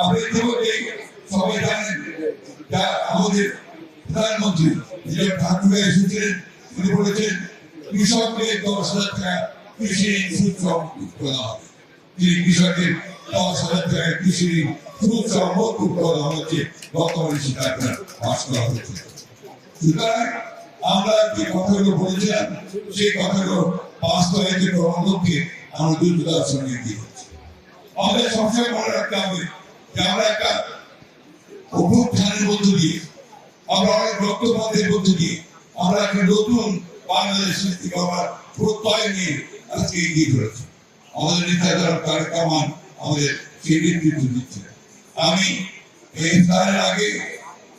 আপনি ইতিমধ্যে সবাই জানেন যা আমাদের প্রধানমন্ত্রী যেটা ঠাকুর এসেছিলেন তিনি বলেছেন কৃষকদের 10,000 টাকা কৃষি সুদ মকুব করা হবে। তিনি কৃষকের 10,000 টাকা কৃষি সুদ মকুব করা হচ্ছে বর্তমানে সেটা পাস করা হচ্ছে। সুতরাং আমরা যে কথাগুলো বলেছিলাম সেই কথাগুলো বাস্তবায়িত করার লক্ষ্যে আমরা দ্রুততার সঙ্গে এগিয়ে যাচ্ছি। আমাদের সবসময় মনে রাখতে হবে যে আমরা একটা অভ্যুত্থানের মধ্য দিয়ে আমরা অনেক রক্তপাতের মধ্য দিয়ে আমরা একটা নতুন বাংলাদেশ সৃষ্টি করার প্রত্যয় নিয়ে আজকে এগিয়ে চলেছি। আমাদের নেতা যারা তারেক রহমান আমাদের সেই নেতৃত্ব দিচ্ছে। আমি এই স্থানের আগে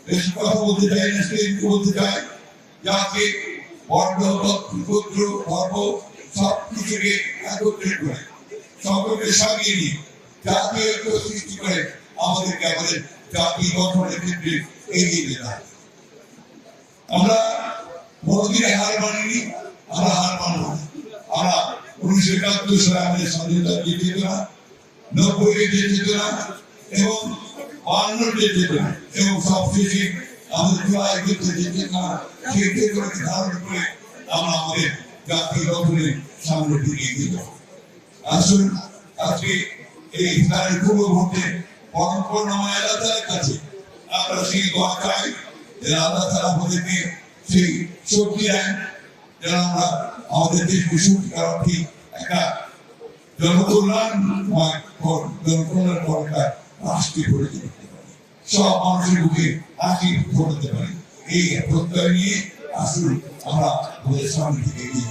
বেশি কথা বলতে চাই না, বলতে চাই যাকে বর্ণ গোত্র ধর্ম সব কিছুকে একত্রিত করে সকলকে সাজিয়ে নিয়ে জাতীয় ঐক্য সৃষ্টি করে আমাদেরকে আমাদের জাতি গঠনের ক্ষেত্রে এগিয়ে যেতে হবে। আমরা কোনদিনে হার মানিনি, আমরা হার মানব না। আমরা 1971 সালে আমাদের স্বাধীনতা যেতে না, 90 যেতে না এবং 52 যেতে না এবং সবশেষে আমাদের জুলাই যুদ্ধে যেতে না। সেই ক্ষেত্রকে ধারণ করে আমরা আমাদের জাতীয় গঠনের সামনের দিকে এগিয়ে যাব। আসুন আজকে এই ইসলামের পূর্ব মুহূর্তে পরম্পরাময় আল্লাহ তাআলার কাছে আমরা সেই দোয়া চাই যে আল্লাহ তাআলা আমাদেরকে সেই শক্তি দেন যেন আমরা আমাদের দেশকে সত্যিকার অর্থে একটা জনকল্যাণময় একটা রাষ্ট্রে পরিণত করতে পারি, সব মানুষের মুখে হাসি ফোটাতে পারি। এই প্রত্যয় নিয়ে আসুন আমরা আমাদের সামনে থেকে এগিয়ে